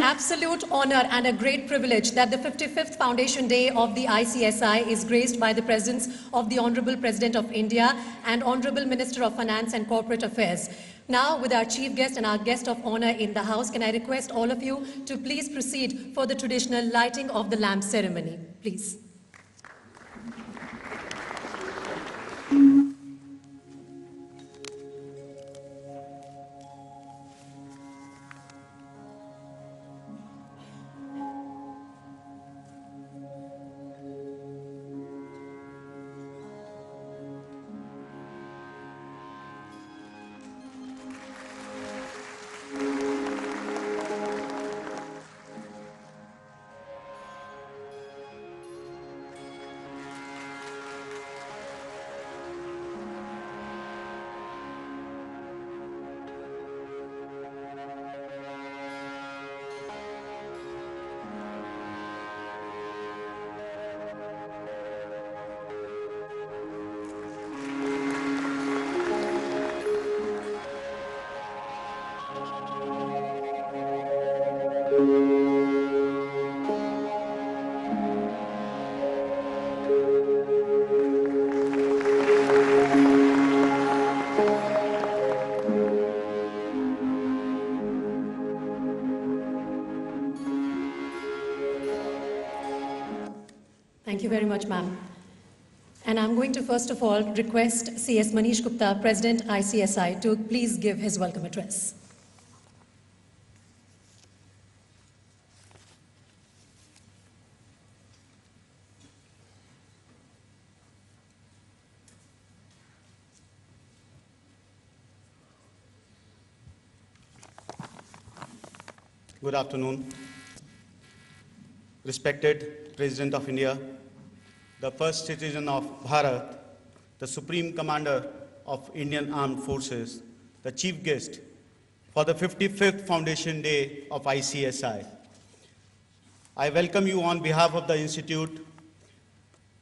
absolute honor and a great privilege that the 55th Foundation Day of the ICSI is graced by the presence of the Honorable President of India and Honorable Minister of Finance and Corporate Affairs. Now, with our chief guest and our guest of honor in the house, can I request all of you to please proceed for the traditional lighting of the lamp ceremony, please. Thank you very much, ma'am. And I'm going to first of all request C.S. Manish Gupta, President ICSI, to please give his welcome address. Good afternoon. Respected President of India, the first citizen of Bharat, the Supreme Commander of Indian Armed Forces, the Chief Guest for the 55th Foundation Day of ICSI. I welcome you on behalf of the Institute,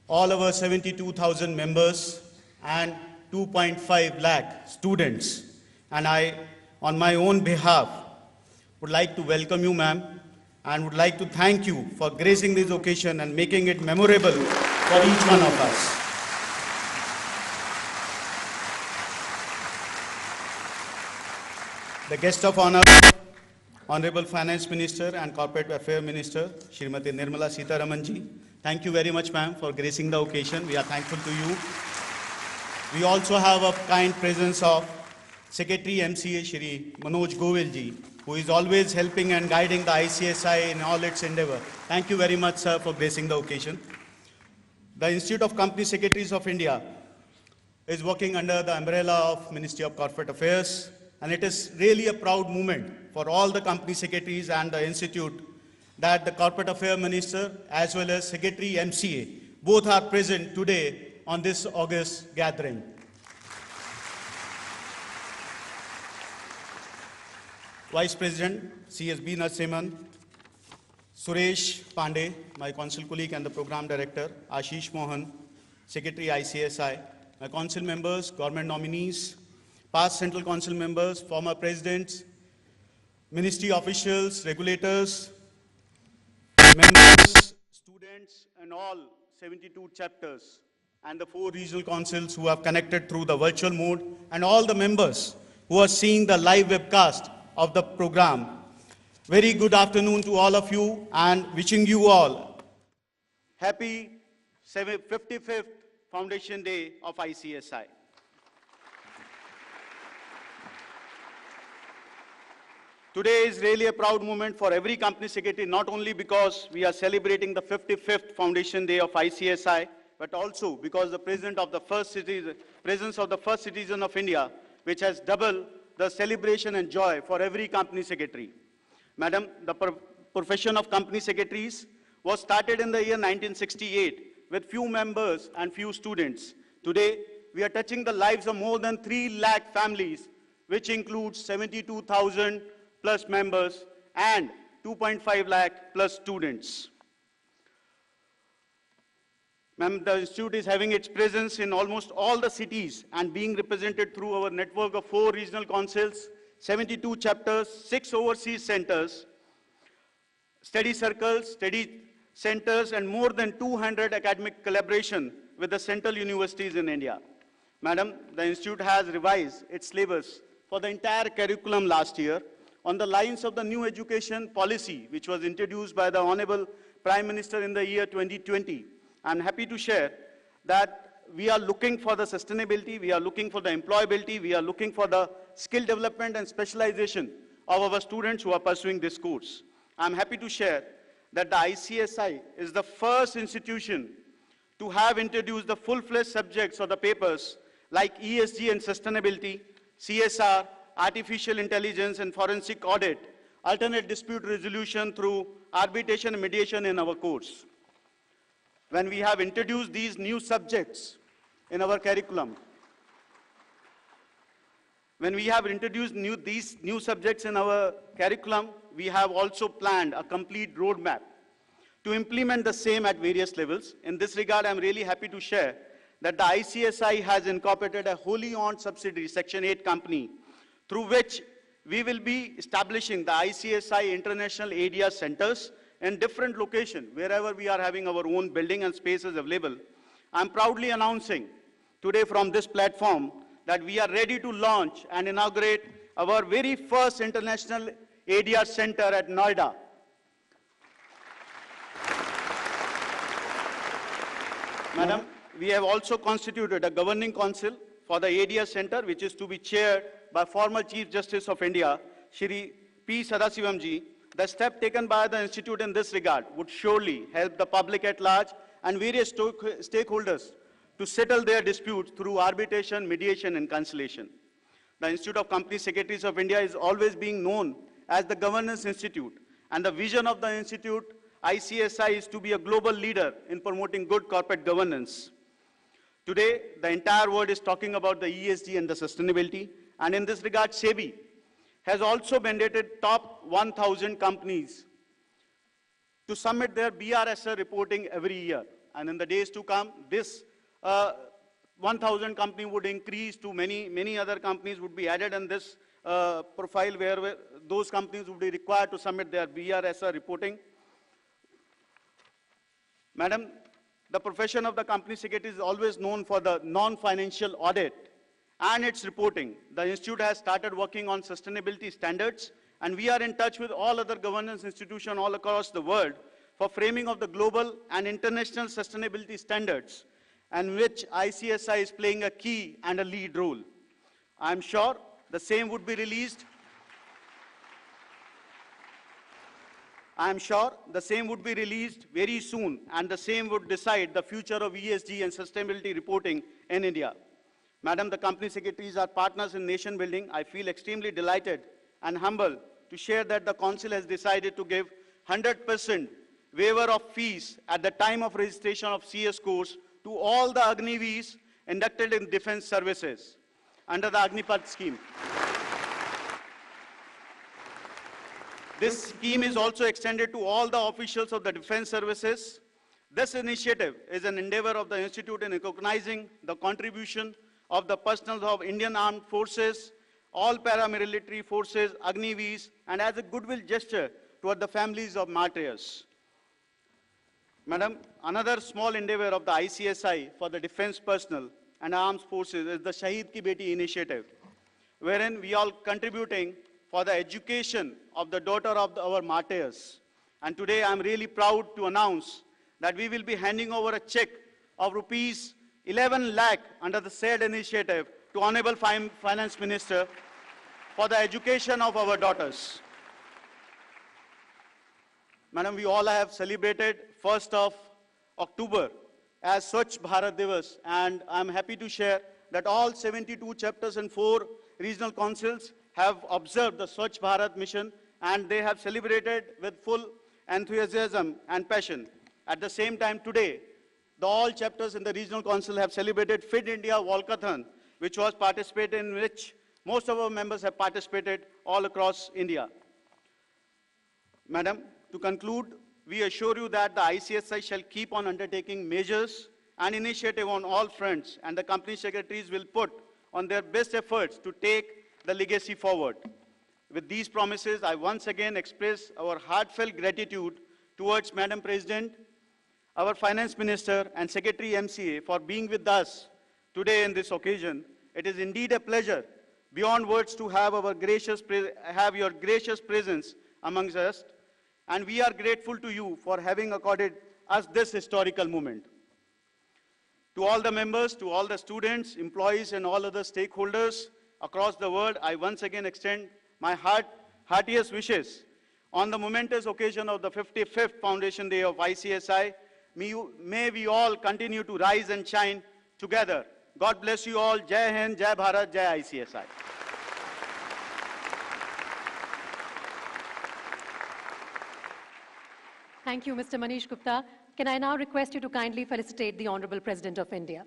all our 72,000 members and 2.5 lakh students. And I, on my own behalf, would like to welcome you, ma'am, and would like to thank you for gracing this occasion and making it memorable for each one of us. The guest of honor, Honorable Finance Minister and Corporate Affairs Minister, Srimati Nirmala Sitharamanji. Thank you very much, ma'am, for gracing the occasion. We are thankful to you. We also have a kind presence of Secretary MCA Shri Manoj Govilji, who is always helping and guiding the ICSI in all its endeavor. Thank you very much, sir, for gracing the occasion. The Institute of Company Secretaries of India is working under the umbrella of Ministry of Corporate Affairs, and it is really a proud moment for all the company secretaries and the Institute that the Corporate Affairs Minister as well as Secretary MCA both are present today on this August gathering. Vice President C.S.B. Narasimhan, Suresh Pandey, my council colleague and the program director, Ashish Mohan, Secretary ICSI, my council members, government nominees, past central council members, former presidents, ministry officials, regulators, members, students, and all 72 chapters, and the 4 regional councils who have connected through the virtual mode, and all the members who are seeing the live webcast of the program. Very good afternoon to all of you and wishing you all happy 55th Foundation Day of ICSI. Today is really a proud moment for every company secretary, not only because we are celebrating the 55th Foundation Day of ICSI, but also because the presence of the first citizen of India, which has doubled the celebration and joy for every company secretary. Madam, the profession of company secretaries was started in the year 1968 with few members and few students. Today, we are touching the lives of more than 3 lakh families, which includes 72,000 plus members and 2.5 lakh plus students. Ma'am, the Institute is having its presence in almost all the cities and being represented through our network of 4 regional councils, 72 chapters, 6 overseas centers. study circles, study centers, and more than 200 academic collaboration with the central universities in India. Madam, the Institute has revised its syllabus for the entire curriculum last year on the lines of the new education policy, which was introduced by the Honorable Prime Minister in the year 2020. I'm happy to share that we are looking for the sustainability, we are looking for the employability, we are looking for the skill development and specialization of our students who are pursuing this course. I'm happy to share that the ICSI is the first institution to have introduced the full-fledged subjects or the papers like ESG and sustainability, CSR, artificial intelligence and forensic audit, alternate dispute resolution through arbitration and mediation in our course. When we have introduced these new subjects in our curriculum, these new subjects in our curriculum, we have also planned a complete roadmap to implement the same at various levels. In this regard, I'm really happy to share that the ICSI has incorporated a wholly owned subsidiary, Section 8 company, through which we will be establishing the ICSI International Area Centers in different locations, wherever we are having our own building and spaces available. I'm proudly announcing today from this platform that we are ready to launch and inaugurate our very first International ADR Center at Noida. Madam, we have also constituted a governing council for the ADR Center, which is to be chaired by former Chief Justice of India, Shri P. Sadasivamji. The step taken by the Institute in this regard would surely help the public at large and various stakeholders to settle their disputes through arbitration, mediation, and conciliation. The Institute of Company Secretaries of India is always being known as the Governance Institute, and the vision of the Institute, ICSI, is to be a global leader in promoting good corporate governance. Today, the entire world is talking about the ESG and the sustainability, and in this regard, SEBI has also mandated top 1,000 companies to submit their BRSR reporting every year. And in the days to come, this 1,000 company would increase to many other companies would be added in this profile where those companies would be required to submit their BRSR reporting. Madam, the profession of the company secretary is always known for the non-financial audit and its reporting. The Institute has started working on sustainability standards, and we are in touch with all other governance institutions all across the world for framing of the global and international sustainability standards, and which ICSI is playing a key and a lead role. I'm sure the same would be released. Very soon, and the same would decide the future of ESG and sustainability reporting in India. Madam, the company secretaries are partners in nation building. I feel extremely delighted and humbled to share that the council has decided to give 100% waiver of fees at the time of registration of CS course to all the Agniveers inducted in defense services under the Agnipath scheme. This scheme is also extended to all the officials of the defense services. This initiative is an endeavor of the Institute in recognizing the contribution of the personnel of Indian Armed Forces, all paramilitary forces, Agniveers, and as a goodwill gesture toward the families of martyrs. Madam, another small endeavor of the ICSI for the defense personnel and armed forces is the Shaheed Ki Beti initiative, wherein we are contributing for the education of the daughter of our martyrs. And today I'm really proud to announce that we will be handing over a check of rupees 11 lakh under the said initiative to Honorable Finance Minister for the education of our daughters. Madam, we all have celebrated 1st of October as Swachh Bharat Divas, and I'm happy to share that all 72 chapters and 4 regional councils have observed the Swachh Bharat mission, and they have celebrated with full enthusiasm and passion. At the same time today, all chapters in the regional council have celebrated Fit India Walkathon, which was participated in which most of our members have participated all across India. Madam, to conclude, we assure you that the ICSI shall keep on undertaking measures and initiative on all fronts, and the company secretaries will put on their best efforts to take the legacy forward. With these promises, I once again express our heartfelt gratitude towards Madam President, our Finance Minister and Secretary MCA for being with us today in this occasion. It is indeed a pleasure beyond words to have your gracious presence amongst us, and we are grateful to you for having accorded us this historical moment. To all the members, to all the students, employees, and all other stakeholders across the world, I once again extend my heartiest wishes on the momentous occasion of the 55th Foundation Day of ICSI. May we all continue to rise and shine together. God bless you all. Jai Hind, Jai Bharat, Jai ICSI. Thank you, Mr. Manish Gupta. Can I now request you to kindly felicitate the Honorable President of India?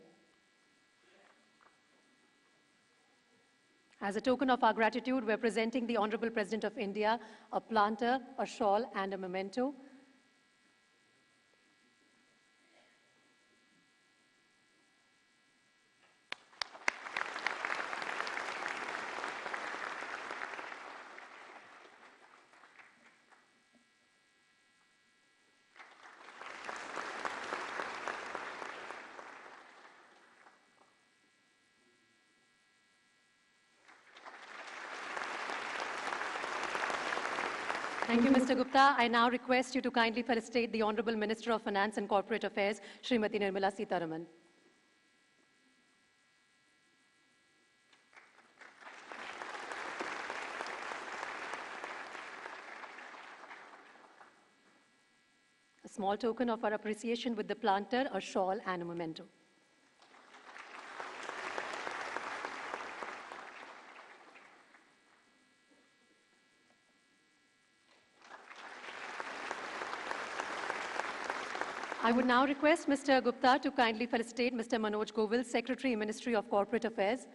As a token of our gratitude, we're presenting the Honorable President of India a planter, a shawl, and a memento. Thank you, Mr. Gupta. I now request you to kindly felicitate the Honorable Minister of Finance and Corporate Affairs, Srimati Nirmala Sitharaman. A small token of our appreciation with the planter, a shawl, and a memento. I would now request Mr. Gupta to kindly felicitate Mr. Manoj Govil, Secretary, Ministry of Corporate Affairs.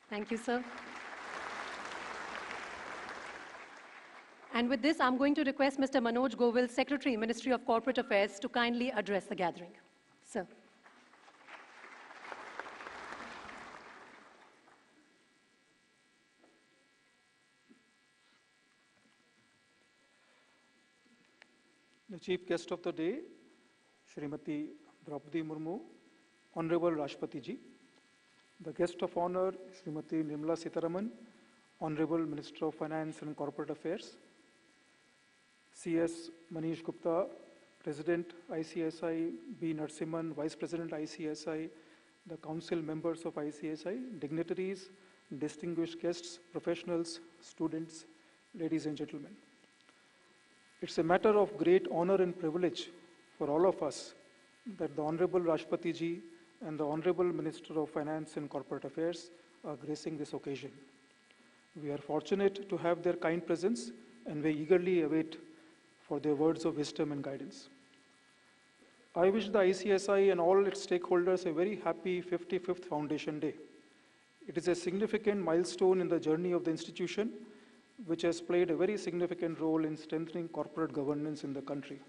Thank you, sir. And with this, I'm going to request Mr. Manoj Govil, Secretary, Ministry of Corporate Affairs, to kindly address the gathering. Sir. The Chief Guest of the Day, Srimati Murmu, Honorable Rashtrapati Ji. The Guest of Honor, Srimati Nirmala Sitharaman, Honorable Minister of Finance and Corporate Affairs. CS Manish Gupta, President ICSI, B. Narasimhan, Vice President ICSI, the Council members of ICSI, dignitaries, distinguished guests, professionals, students, ladies and gentlemen. It's a matter of great honor and privilege for all of us that the Honorable Rashtrapati Ji and the Honorable Minister of Finance and Corporate Affairs are gracing this occasion. We are fortunate to have their kind presence and we eagerly await for their words of wisdom and guidance. I wish the ICSI and all its stakeholders a very happy 55th Foundation Day. It is a significant milestone in the journey of the institution, which has played a very significant role in strengthening corporate governance in the country.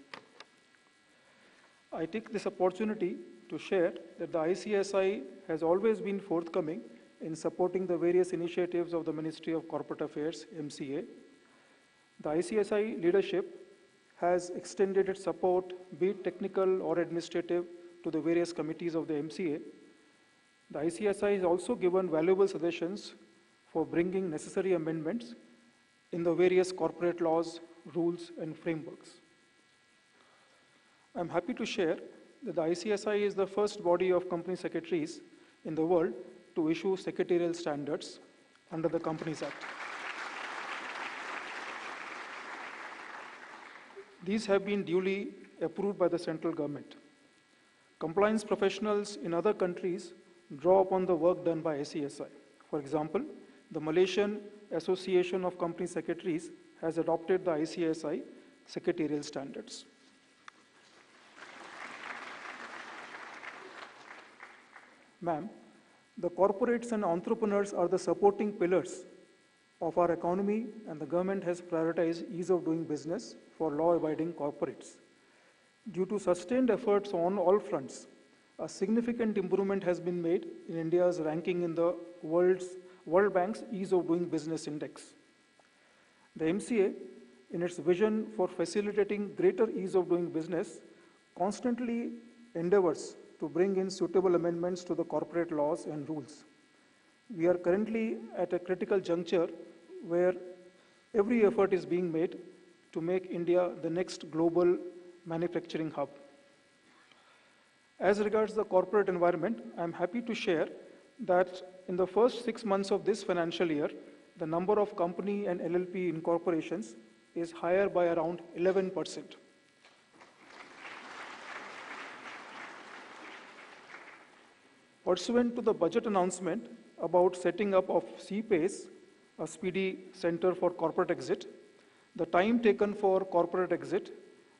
I take this opportunity to share that the ICSI has always been forthcoming in supporting the various initiatives of the Ministry of Corporate Affairs, MCA. The ICSI leadership has extended its support, be it technical or administrative, to the various committees of the MCA. The ICSI has also given valuable suggestions for bringing necessary amendments in the various corporate laws, rules, and frameworks. I'm happy to share that the ICSI is the first body of company secretaries in the world to issue secretarial standards under the Companies Act. These have been duly approved by the central government. Compliance professionals in other countries draw upon the work done by ICSI. For example, the Malaysian Association of Company Secretaries has adopted the ICSI secretarial standards. Ma'am, the corporates and entrepreneurs are the supporting pillars of our economy, and the government has prioritized ease of doing business for law-abiding corporates. Due to sustained efforts on all fronts, a significant improvement has been made in India's ranking in the World Bank's Ease of Doing Business Index. The MCA, in its vision for facilitating greater ease of doing business, constantly endeavors to bring in suitable amendments to the corporate laws and rules. We are currently at a critical juncture where every effort is being made to make India the next global manufacturing hub. As regards the corporate environment, I am happy to share that in the first 6 months of this financial year, the number of company and LLP incorporations is higher by around 11%. Pursuant to the budget announcement about setting up of CPACE, a speedy center for corporate exit, the time taken for corporate exit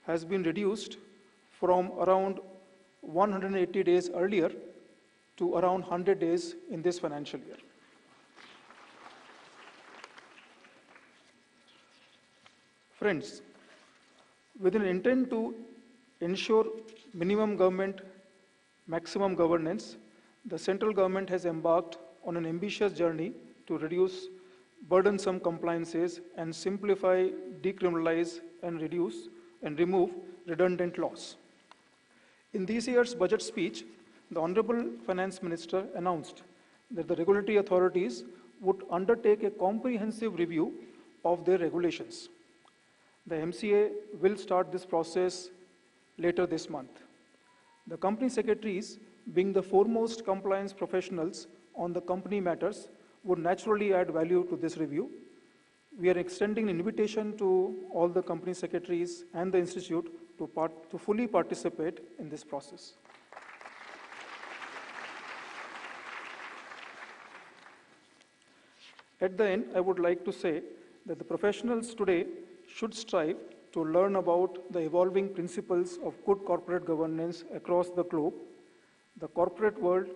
has been reduced from around 180 days earlier to around 100 days in this financial year. Friends, with an intent to ensure minimum government, maximum governance, the central government has embarked on an ambitious journey to reduce burdensome compliances and simplify, decriminalize, and reduce and remove redundant laws. In this year's budget speech, the Honorable Finance Minister announced that the regulatory authorities would undertake a comprehensive review of their regulations. The MCA will start this process later this month. The company secretaries, being the foremost compliance professionals on the company matters, would naturally add value to this review. We are extending an invitation to all the company secretaries and the institute to fully participate in this process. At the end, I would like to say that the professionals today should strive to learn about the evolving principles of good corporate governance across the globe. The corporate world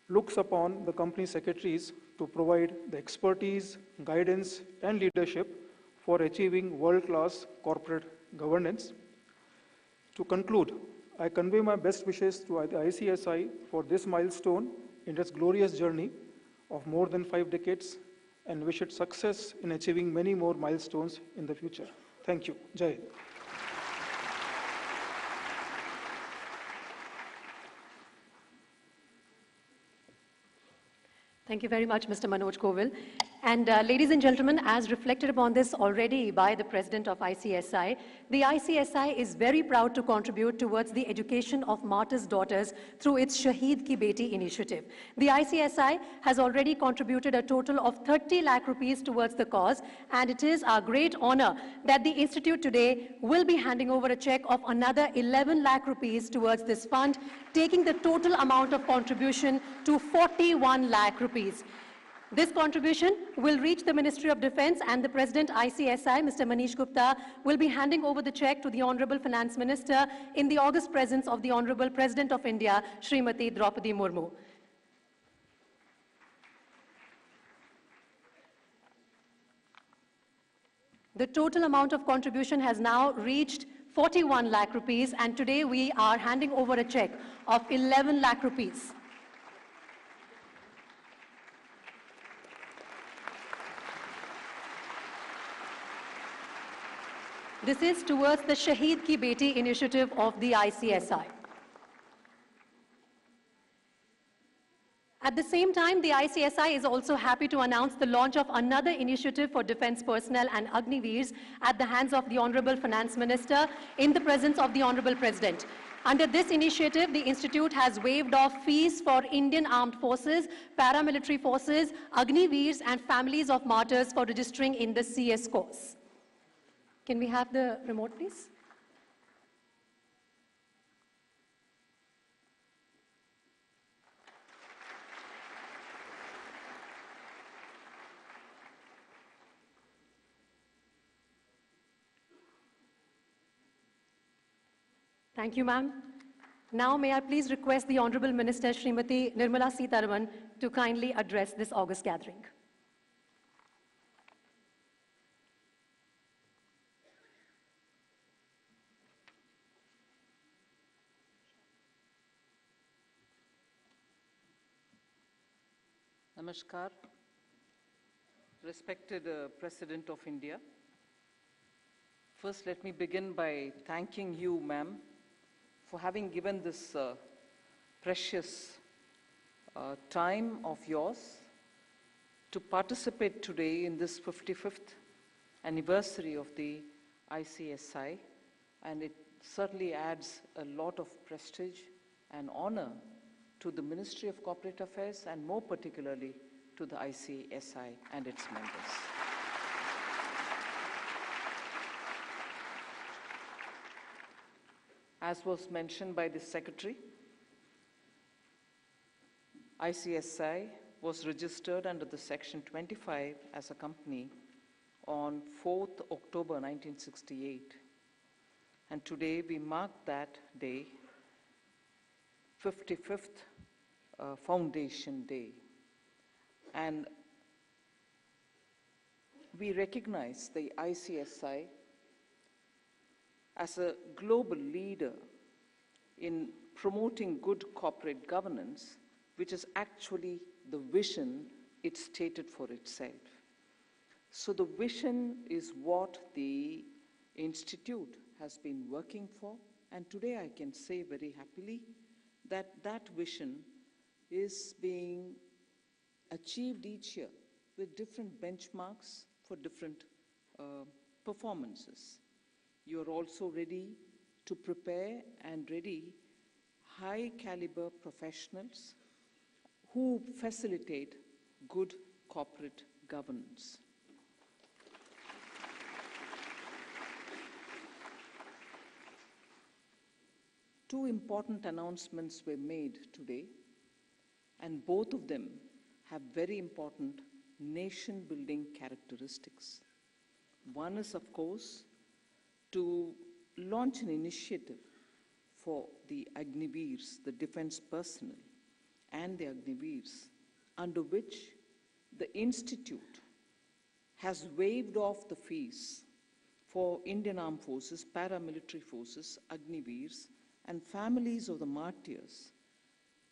looks upon the company secretaries to provide the expertise, guidance, and leadership for achieving world-class corporate governance. To conclude, I convey my best wishes to the ICSI for this milestone in its glorious journey of more than 5 decades, and wish it success in achieving many more milestones in the future. Thank you. Jai Hind. Thank you very much, Mr. Manoj Kovil. And ladies and gentlemen, as reflected upon this already by the President of ICSI, the ICSI is very proud to contribute towards the education of martyrs' daughters through its Shaheed Ki Beti initiative. The ICSI has already contributed a total of 30 lakh rupees towards the cause, and it is our great honor that the Institute today will be handing over a check of another 11 lakh rupees towards this fund, taking the total amount of contribution to 41 lakh rupees. This contribution will reach the Ministry of Defence, and the President ICSI, Mr. Manish Gupta, will be handing over the cheque to the Honourable Finance Minister in the august presence of the Honourable President of India, Srimati Draupadi Murmu. The total amount of contribution has now reached 41 lakh rupees, and today we are handing over a cheque of 11 lakh rupees. This is towards the Shaheed Ki Beti initiative of the ICSI. At the same time, the ICSI is also happy to announce the launch of another initiative for defense personnel and Agniveers at the hands of the Honorable Finance Minister in the presence of the Honorable President. Under this initiative, the Institute has waived off fees for Indian Armed Forces, paramilitary forces, Agniveers and families of martyrs for registering in the CS course. Can we have the remote, please? Thank you, ma'am. Now, may I please request the Honorable Minister, Srimati Nirmala Sitharaman, to kindly address this august gathering. Namaskar. Respected President of India, first let me begin by thanking you, ma'am, for having given this precious time of yours to participate today in this 55th anniversary of the ICSI, and it certainly adds a lot of prestige and honor to the Ministry of Corporate Affairs and more particularly to the ICSI and its members. As was mentioned by the Secretary, ICSI was registered under the Section 25 as a company on 4th October 1968. And today we mark that day, 55th Foundation Day. And we recognize the ICSI as a global leader in promoting good corporate governance, which is actually the vision it stated for itself. So the vision is what the Institute has been working for, and today I can say very happily that that vision is being achieved each year with different benchmarks for different performances. You are also ready to prepare and ready high caliber professionals who facilitate good corporate governance. Two important announcements were made today, and both of them have very important nation-building characteristics. One is, of course, to launch an initiative for the Agniveers, the defense personnel, and the Agniveers, under which the Institute has waived off the fees for Indian Armed Forces, paramilitary forces, Agniveers, and families of the martyrs,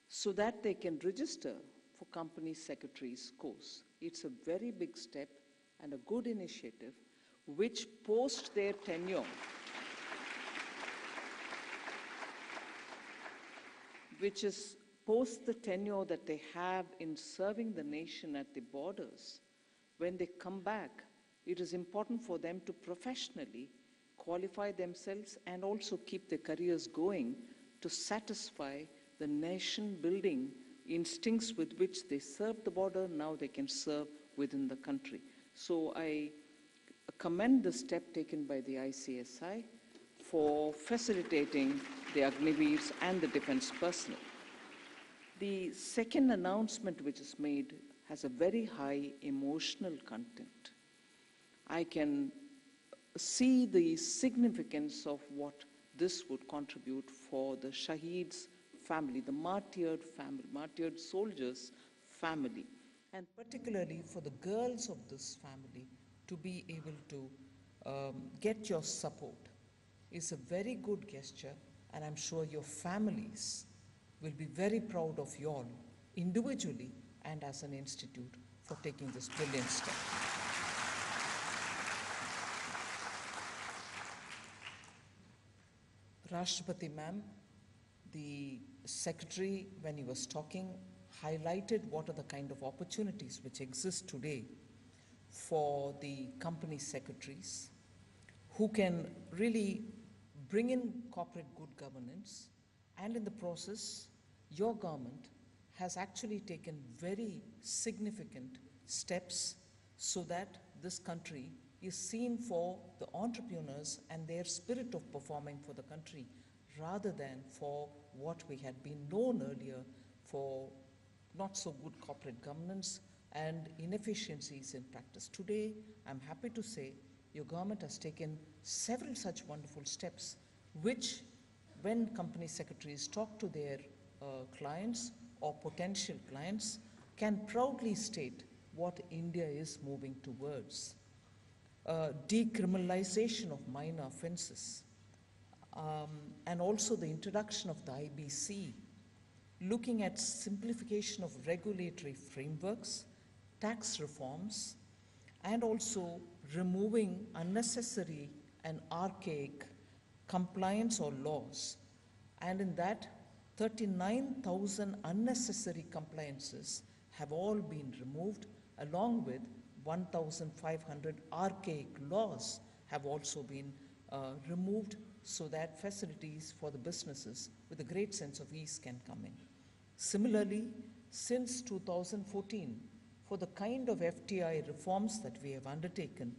so that they can register for company secretaries course. It's a very big step and a good initiative which post their tenure, which is post the tenure that they have in serving the nation at the borders. When they come back, it is important for them to professionally qualify themselves and also keep their careers going to satisfy the nation-building instincts with which they served the border, now they can serve within the country. So I commend the step taken by the ICSI for facilitating the Agniveers and the defense personnel. The second announcement which is made has a very high emotional content. I can see the significance of what this would contribute for the Shaheed's family, the martyred family, martyred soldiers' family, and particularly for the girls of this family to be able to get your support is a very good gesture, and I'm sure your families will be very proud of you all, individually and as an institute, for taking this brilliant step. Rashtrapati ma'am, the Secretary, when he was talking, highlighted what are the kind of opportunities which exist today for the company secretaries who can really bring in corporate good governance, and in the process, your government has actually taken very significant steps so that this country is seen for the entrepreneurs and their spirit of performing for the country, rather than for what we had been known earlier for not so good corporate governance and inefficiencies in practice. Today, I'm happy to say your government has taken several such wonderful steps, which when company secretaries talk to their clients or potential clients, can proudly state what India is moving towards. Decriminalization of minor offenses, and also the introduction of the IBC, looking at simplification of regulatory frameworks, tax reforms, and also removing unnecessary and archaic compliance or laws. And in that, 39,000 unnecessary compliances have all been removed, along with 1,500 archaic laws have also been removed, so that facilities for the businesses with a great sense of ease can come in. Similarly, since 2014, for the kind of FTI reforms that we have undertaken,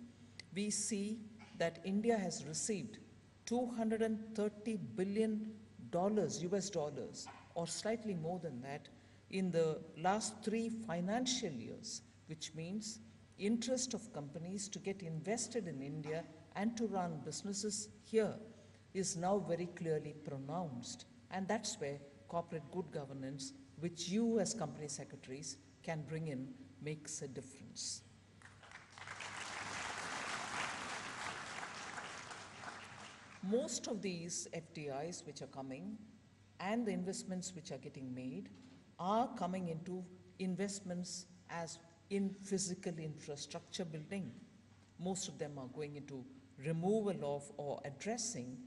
we see that India has received $230 billion US dollars, or slightly more than that, in the last 3 financial years, which means interest of companies to get invested in India and to run businesses here is now very clearly pronounced. And that's where corporate good governance, which you as company secretaries can bring in, makes a difference. Most of these FDIs which are coming and the investments which are getting made are coming into investments as in physical infrastructure building. Most of them are going into removal of or addressing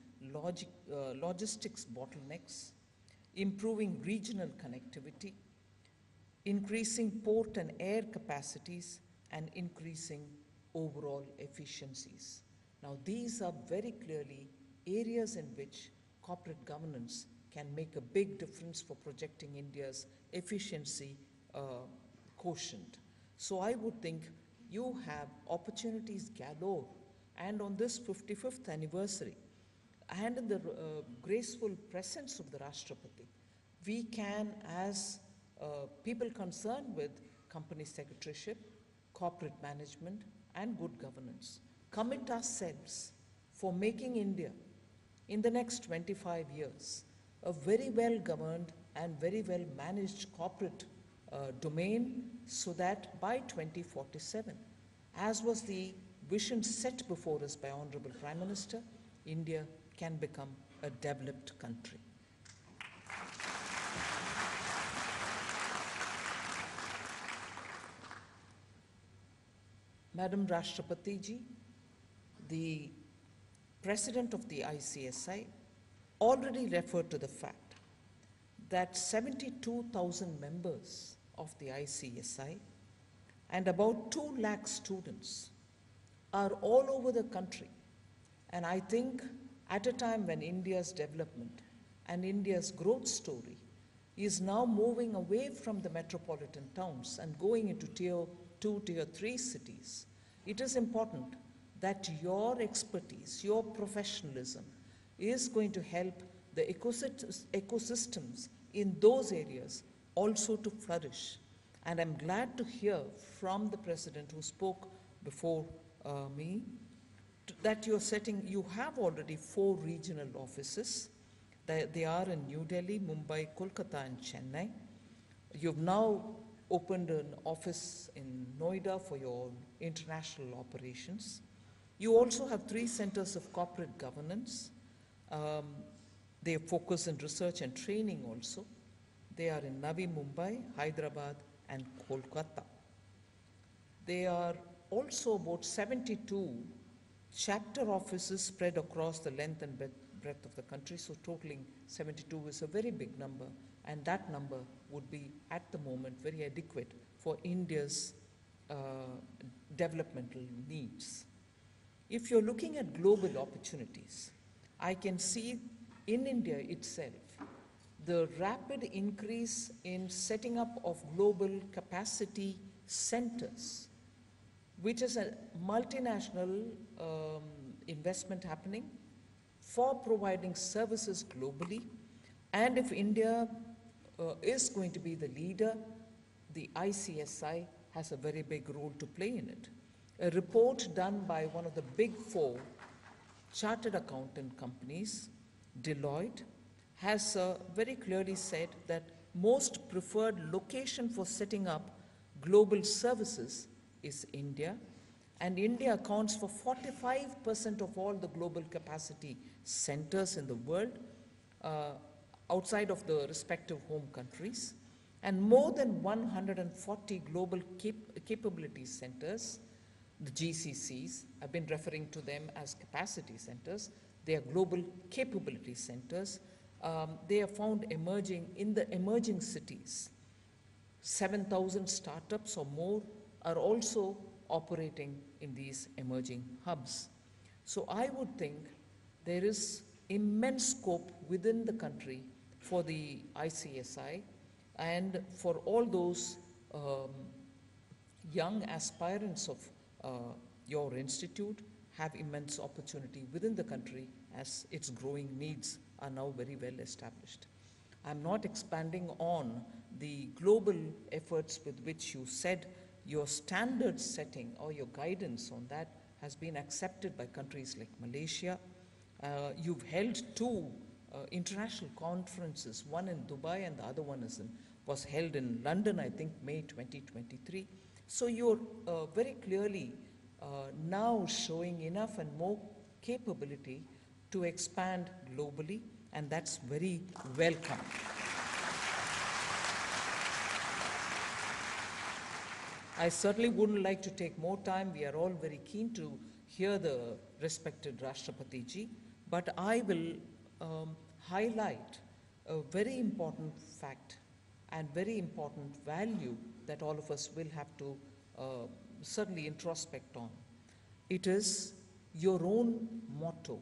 logistics bottlenecks, improving regional connectivity, increasing port and air capacities, and increasing overall efficiencies. Now, these are very clearly areas in which corporate governance can make a big difference for projecting India's efficiency quotient. So I would think you have opportunities galore, and on this 55th anniversary, and in the graceful presence of the Rashtrapati, we can, as people concerned with company secretaryship, corporate management, and good governance, commit ourselves for making India, in the next 25 years, a very well governed and very well managed corporate domain, so that by 2047, as was the vision set before us by Honorable Prime Minister, India can become a developed country. Madam Rashtrapati ji, the President of the ICSI already referred to the fact that 72,000 members of the ICSI and about 2 lakh students are all over the country. And I think at a time when India's development and India's growth story is now moving away from the metropolitan towns and going into tier 2, tier 3 cities, it is important that your expertise, your professionalism is going to help the ecosystems in those areas also to flourish. And I'm glad to hear from the President who spoke before me that you have already 4 regional offices. They are in New Delhi, Mumbai, Kolkata, and Chennai. You've now opened an office in Noida for your international operations. You also have 3 centers of corporate governance. They focus on research and training also. They are in Navi Mumbai, Hyderabad, and Kolkata. There are also about 72 chapter offices spread across the length and breadth of the country, so totaling 72 is a very big number, and that number would be, at the moment, very adequate for India's developmental needs. If you're looking at global opportunities, I can see in India itself the rapid increase in setting up of global capacity centers, which is a multinational investment happening for providing services globally. And if India is going to be the leader, the ICSI has a very big role to play in it. A report done by one of the big 4 chartered accountant companies, Deloitte, has very clearly said that most preferred location for setting up global services is India, and India accounts for 45% of all the global capacity centers in the world. outside of the respective home countries, and more than 140 global capability centers, the GCCs. I've been referring to them as capacity centers. They are global capability centers. They are found emerging in the emerging cities. 7,000 startups or more are also operating in these emerging hubs. So I would think there is immense scope within the country for the ICSI and for all those young aspirants of your institute have immense opportunity within the country as its growing needs are now very well established. I'm not expanding on the global efforts with which you said your standard setting or your guidance on that has been accepted by countries like Malaysia. You've held two international conferences, one in Dubai and the other one was held in London, I think, May 2023. So you're very clearly now showing enough and more capability to expand globally, and that's very welcome. I certainly wouldn't like to take more time. We are all very keen to hear the respected Rashtrapati ji, but I will highlight a very important fact and very important value that all of us will have to certainly introspect on. It is your own motto,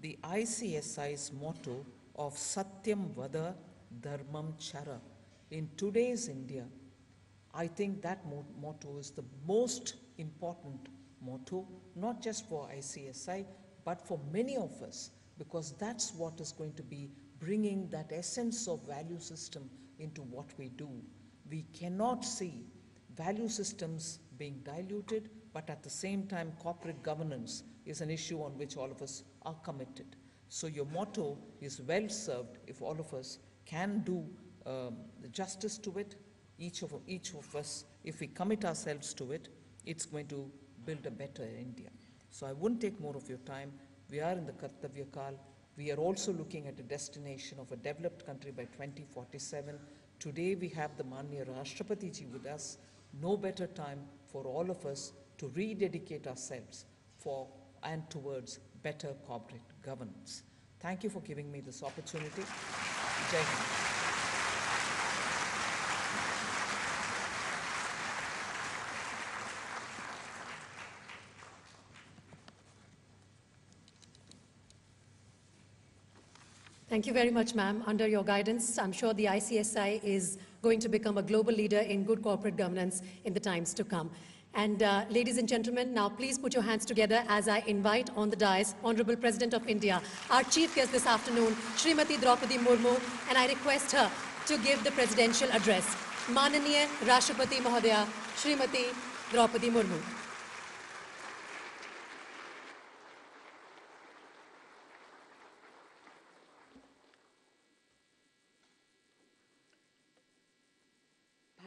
the ICSI's motto of Satyam Vada Dharmam Chara. In today's India, I think that motto is the most important motto, not just for ICSI, but for many of us, because that's what is going to be bringing that essence of value system into what we do. We cannot see value systems being diluted, but at the same time, corporate governance is an issue on which all of us are committed. So your motto is well served if all of us can do justice to it. Each of us, if we commit ourselves to it, it's going to build a better India. So I wouldn't take more of your time. We are in the Kartavya Kal. We are also looking at a destination of a developed country by 2047. Today we have the Manya Rashtrapati ji with us. No better time for all of us to rededicate ourselves for and towards better corporate governance. Thank you for giving me this opportunity. Jai Hind. Thank you very much, ma'am. Under your guidance, I'm sure the ICSI is going to become a global leader in good corporate governance in the times to come. And ladies and gentlemen, now please put your hands together as I invite on the dais Honorable President of India, our chief guest this afternoon, Srimati Draupadi Murmu, and I request her to give the presidential address. Mananiya Rashtrapati Mahodaya, Srimati Draupadi Murmu.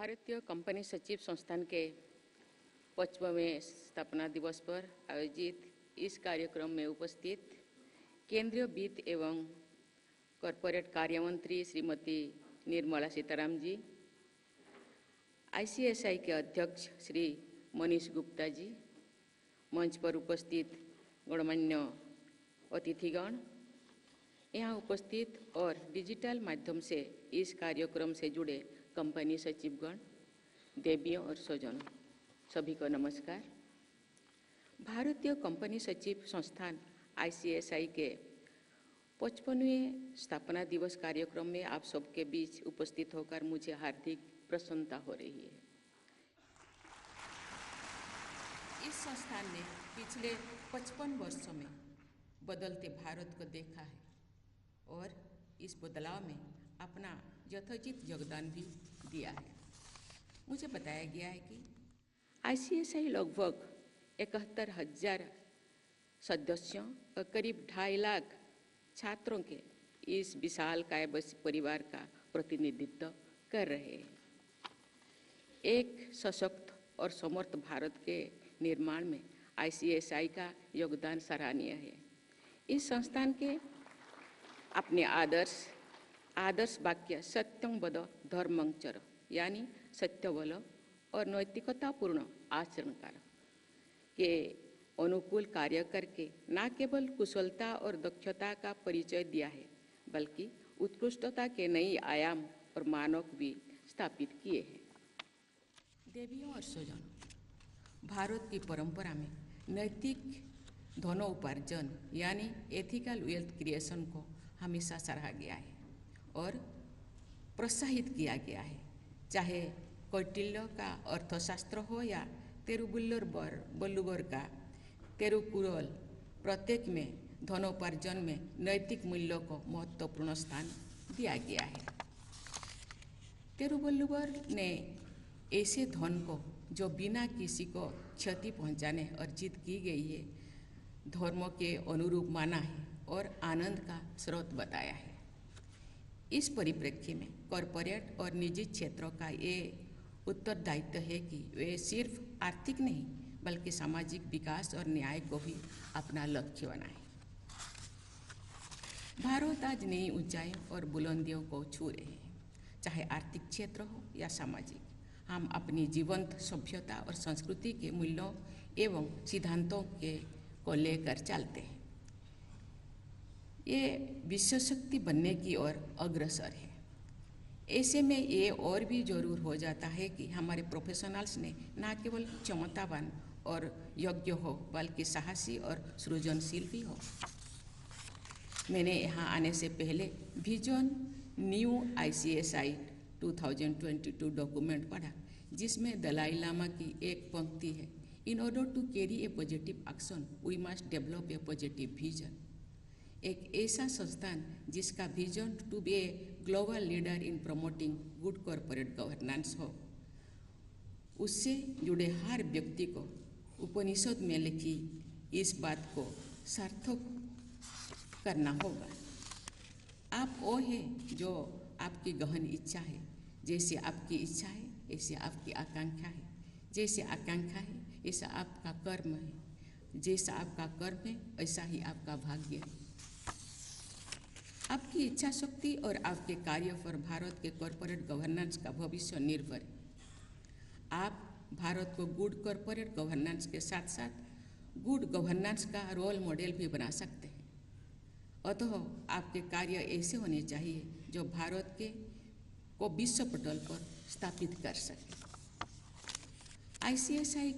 भारतीय company सचिव संस्थान के 55वें स्थापना दिवस पर आयोजित इस कार्यक्रम में उपस्थित केंद्रीय वित्त एवं कॉरपोरेट कार्य मंत्री श्रीमती निर्मला सीताराम जी, आईसीएसआई के अध्यक्ष श्री मनीष गुप्ता जी, मंच पर उपस्थित गणमान्य अतिथिगण, यहाँ उपस्थित और डिजिटल माध्यम से इस कार्यक्रम से जुड़े कंपनी सचिवगण, देवियों और स्वजनों, सभी को नमस्कार। भारतीय कंपनी सचिव संस्थान आईसीएसआई के 55वें स्थापना दिवस कार्यक्रम में आप सबके बीच उपस्थित होकर मुझे हार्दिक प्रसन्नता हो रही है। इस संस्थान ने पिछले 55 वर्षों में बदलते भारत को देखा है और इस बदलाव में अपना यथोचित योगदान भी दिया है। मुझे बताया गया है कि आईसीएसआई लगभग 71,000 सदस्यों और करीब 2.5 लाख छात्रों के इस विशालकाय परिवार का प्रतिनिधित्व कर रहे हैं। एक सशक्त और समर्थ भारत के निर्माण में आईसीएसआई का योगदान सराहनीय है। इस संस्थान के अपने आदर्श, आदर्श वाक्य सत्यं वद धर्मं चर, यानी सत्य बोलो और नैतिकतापूर्ण आचरण कर के अनुकूल कार्य करके न केवल कुशलता और दक्षता का परिचय दिया है, बल्कि उत्कृष्टता के नई आयाम और मानक भी स्थापित किए हैं। देवियों और स्वजन, भारत की परंपरा में नैतिक धनोपार्जन यानी एथिकल वेल्थ क्रिएशन को हमेशा सराहा गया है और प्रोत्साहित किया गया है, चाहे कौटिल्य का अर्थशास्त्र हो या तिरुवल्लुवर का तिरुकुरल। प्रत्येक में धनोपार्जन में नैतिक मूल्यों को महत्वपूर्ण स्थान दिया गया है। तिरुवल्लुवर ने ऐसे धन को जो बिना किसी को क्षति पहुंचाने अर्जित की गई है, धर्म के अनुरूप माना है और आनंद का स्रोत बताया है। इस परिप्रेक्ष्य में कॉरपोरेट और निजी क्षेत्रों का ये उत्तरदायित्व है कि वे सिर्फ आर्थिक नहीं बल्कि सामाजिक विकास और न्याय को भी अपना लक्ष्य बनाएं। भारत आज नई ऊंचाइयों और बुलंदियों को छू रहे हैं, चाहे आर्थिक क्षेत्र हो या सामाजिक। हम अपनी जीवंत सभ्यता और संस्कृति के मूल्यों एवं सिद्धांतों को लेकर चलते हैं। ये विश्व शक्ति बनने की ओर अग्रसर है। ऐसे में ये और भी जरूर हो जाता है कि हमारे प्रोफेशनल्स ने न केवल क्षमतावान और योग्य हो बल्कि साहसी और सृजनशील भी हो। मैंने यहाँ आने से पहले विजन न्यू ICSI 2022 डॉक्यूमेंट पढ़ा, जिसमें दलाई लामा की एक पंक्ति है, in order to carry a positive action we must develop a positive vision. एक ऐसा संस्थान जिसका vision to be a global leader in promoting good corporate governance हो, उससे जुड़े हर व्यक्ति को उपनिषद में लिखी इस बात को सार्थक करना होगा। आप वो हैं जो आपकी गहन इच्छा है, जैसे आपकी इच्छा है ऐसे आपकी आकांक्षा है, जैसे आकांक्षा है ऐसा आपका कर्म है, जैसा आपका कर्म है ऐसा ही आपका भाग्य है। आपकी इच्छा शक्ति और आपके कार्य पर भारत के कॉरपोरेट गवर्नेंस का भविष्य निर्भर है। आप भारत को गुड कॉरपोरेट गवर्नेंस के साथ साथ गुड गवर्नेंस का रोल मॉडल भी बना सकते हैं। अतः आपके कार्य ऐसे होने चाहिए जो भारत को विश्व पटल पर स्थापित कर सके। ICSI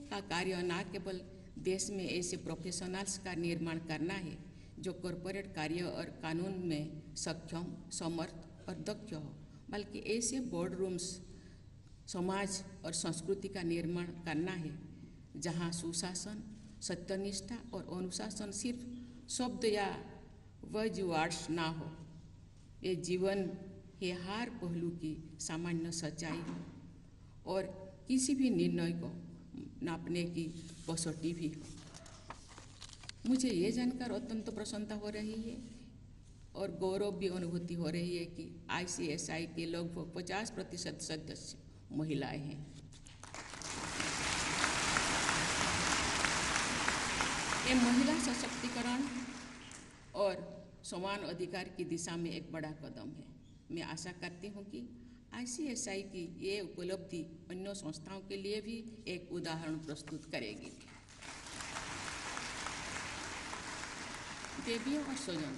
का कार्य न केवल देश में ऐसे प्रोफेशनल्स का निर्माण करना है जो कॉरपोरेट कार्य और कानून में सक्षम, समर्थ और दक्ष हो, बल्कि ऐसे बोर्ड रूम्स, समाज और संस्कृति का निर्माण करना है जहां सुशासन, सत्यनिष्ठा और अनुशासन सिर्फ शब्द या वर्ड्स ना हो। ये जीवन के हर पहलू की सामान्य सच्चाई हो और किसी भी निर्णय को नापने की कसौटी भी हो। मुझे ये जानकर अत्यंत प्रसन्नता हो रही है और गौरव भी अनुभूति हो रही है कि ICSI के लगभग 50% सदस्य महिलाएं हैं। ये महिला सशक्तिकरण और समान अधिकार की दिशा में एक बड़ा कदम है। मैं आशा करती हूँ कि ICSI की ये उपलब्धि अन्य संस्थाओं के लिए भी एक उदाहरण प्रस्तुत करेगी। देवियों और स्वजन,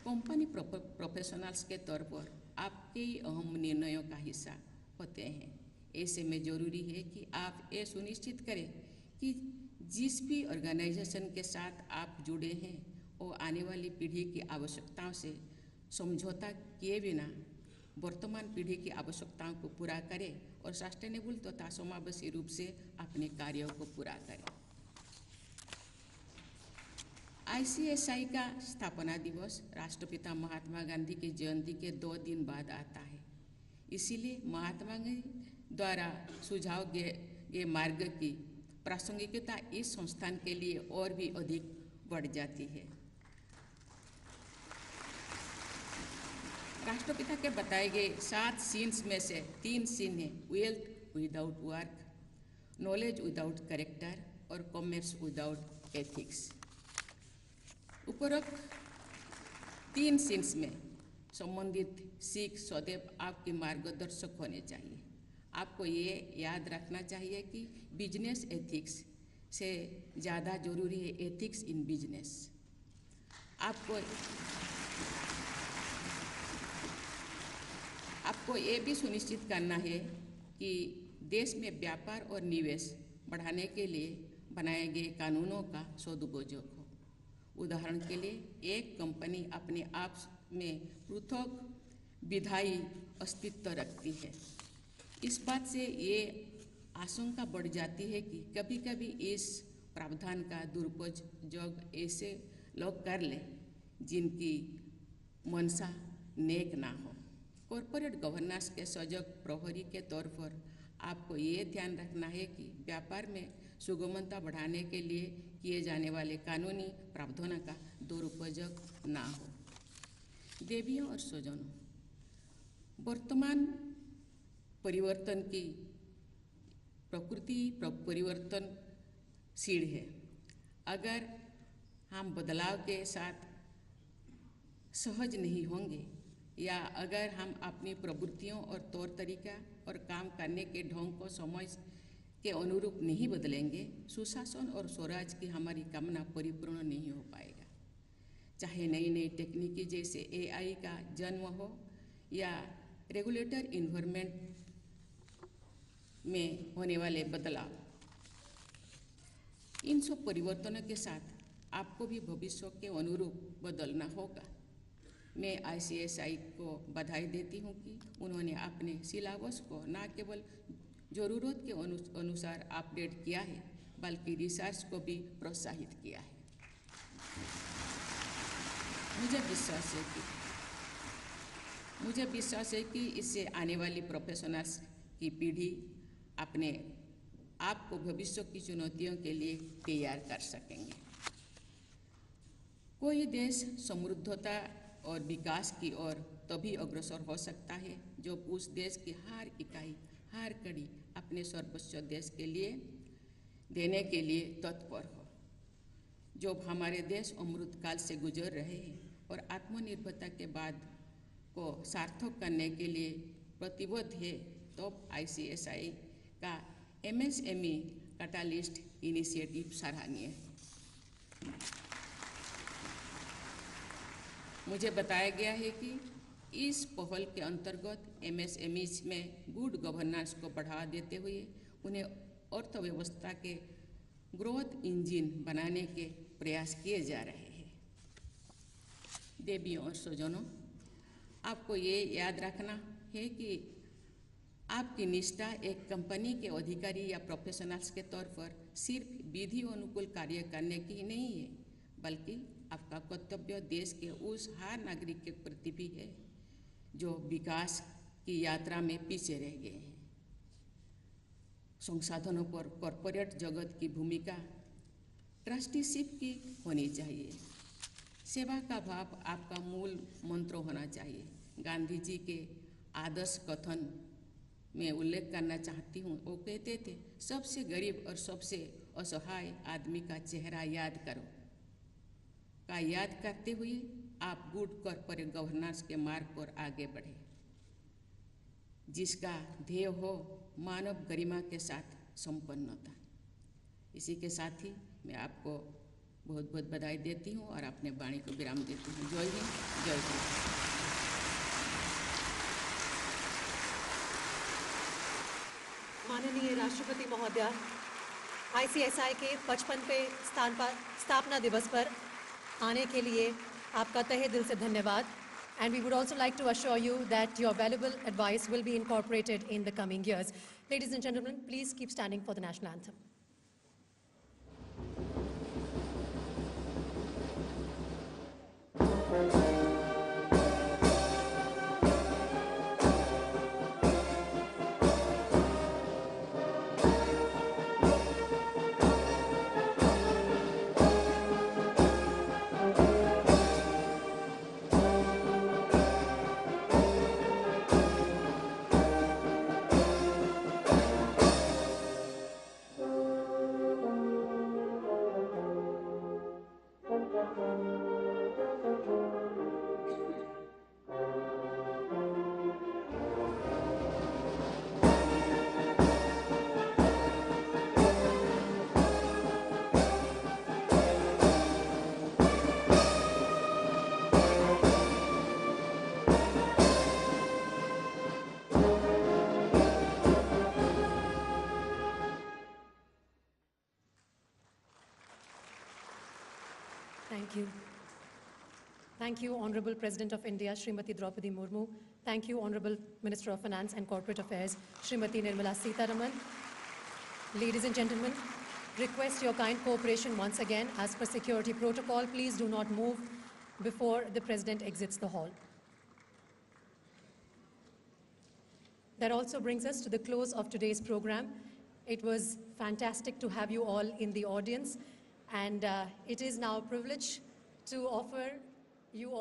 कंपनी प्रोफेशनल्स के तौर पर आपके अहम निर्णयों का हिस्सा होते हैं। ऐसे में जरूरी है कि आप ये सुनिश्चित करें कि जिस भी ऑर्गेनाइजेशन के साथ आप जुड़े हैं वो आने वाली पीढ़ी की आवश्यकताओं से समझौता किए बिना वर्तमान पीढ़ी की आवश्यकताओं को पूरा करें और सस्टेनेबल तथा समावेशी रूप से अपने कार्यों को पूरा करें। ICSI का स्थापना दिवस राष्ट्रपिता महात्मा गांधी की जयंती के 2 दिन बाद आता है। इसीलिए महात्मा गांधी द्वारा सुझाव गए मार्ग की प्रासंगिकता इस संस्थान के लिए और भी अधिक बढ़ जाती है। राष्ट्रपिता के बताए गए 7 सीन्स में से 3 सीन हैं: wealth without work, knowledge without character और कॉमर्स विदाउट एथिक्स। उपरोक्त 3 सीन्स में संबंधित सीख सदैव आपके मार्गदर्शक होने चाहिए। आपको ये याद रखना चाहिए कि बिजनेस एथिक्स से ज़्यादा जरूरी है एथिक्स इन बिजनेस। आपको ये भी सुनिश्चित करना है कि देश में व्यापार और निवेश बढ़ाने के लिए बनाए गए कानूनों का सदुपयोग हो। उदाहरण के लिए एक कंपनी अपने आप में पृथक विधायी अस्तित्व रखती है। इस बात से ये आशंका बढ़ जाती है कि कभी कभी इस प्रावधान का दुरुपयोग ऐसे लोग कर ले जिनकी मंशा नेक ना हो। कॉरपोरेट गवर्नेंस के सजग प्रहरी के तौर पर आपको ये ध्यान रखना है कि व्यापार में सुगमता बढ़ाने के लिए किए जाने वाले कानूनी प्रावधानों का दुरुपयोग ना हो। देवियों और स्वजनों, वर्तमान परिवर्तन की प्रकृति परिवर्तनशील है। अगर हम बदलाव के साथ सहज नहीं होंगे या अगर हम अपनी प्रवृत्तियों और तौर तरीका और काम करने के ढंग को समय के अनुरूप नहीं बदलेंगे, सुशासन और स्वराज की हमारी कामना परिपूर्ण नहीं हो पाएगा। चाहे नई नई टेक्निकी जैसे AI का जन्म हो या रेगुलेटर इन्वायरमेंट में होने वाले बदलाव, इन सब परिवर्तनों के साथ आपको भी भविष्य के अनुरूप बदलना होगा। मैं ICSI को बधाई देती हूँ कि उन्होंने अपने सिलेबस को न केवल ज़रूरत के अनुसार अपडेट किया है बल्कि रिसर्च को भी प्रोत्साहित किया है। मुझे विश्वास है कि इससे आने वाली प्रोफेशनल्स की पीढ़ी अपने आप को भविष्य की चुनौतियों के लिए तैयार कर सकेंगे। कोई देश समृद्धता और विकास की ओर तभी अग्रसर हो सकता है जब उस देश की हर इकाई, हर कड़ी अपने सर्वस्व देश के लिए देने के लिए तत्पर हो। जब हमारे देश अमृतकाल से गुजर रहे हैं और आत्मनिर्भरता के बाद को सार्थक करने के लिए प्रतिबद्ध है, तो ICSI का MSME कैटालिस्ट इनिशिएटिव सराहनीय है। मुझे बताया गया है कि इस पहल के अंतर्गत MSMEs में गुड गवर्नेंस को बढ़ावा देते हुए उन्हें अर्थव्यवस्था के ग्रोथ इंजन बनाने के प्रयास किए जा रहे हैं। देवियों और स्वजनों, आपको ये याद रखना है कि आपकी निष्ठा एक कंपनी के अधिकारी या प्रोफेशनल्स के तौर पर सिर्फ विधि अनुकूल कार्य करने की ही नहीं है, बल्कि आपका कर्तव्य देश के उस हर नागरिक के प्रति भी है जो विकास की यात्रा में पीछे रह गए हैं। संसाधनों पर कॉरपोरेट जगत की भूमिका ट्रस्टीशिप की होनी चाहिए। सेवा का भाव आपका मूल मंत्र होना चाहिए। गांधी जी के आदर्श कथन में उल्लेख करना चाहती हूँ। वो कहते थे, सबसे गरीब और सबसे असहाय आदमी का चेहरा याद करो। का याद करते हुए आप गुड कॉर्पोरेट गवर्नेंस के मार्ग पर आगे बढ़े, जिसका ध्येय हो मानव गरिमा के साथ संपन्नता। इसी के साथ ही मैं आपको बहुत बहुत बधाई देती हूँ और अपने वाणी को विराम देती हूँ। जय हिंद, जय हिंद। माननीय राष्ट्रपति महोदय, ICSI के 55वें स्थापना दिवस पर आने के लिए आपका तहे दिल से धन्यवाद। And we would also like to assure you that your valuable advice will be incorporated in the coming years. Ladies and gentlemen, please keep standing for the national anthem. Thank you. Thank you, Honorable President of India, Srimati Draupadi Murmu. Thank you, Honorable Minister of Finance and Corporate Affairs, Srimati Nirmala Sitharaman. Ladies and gentlemen, request your kind cooperation once again. As per security protocol, please do not move before the President exits the hall. That also brings us to the close of today's program. It was fantastic to have you all in the audience, and it is now a privilege to offer you all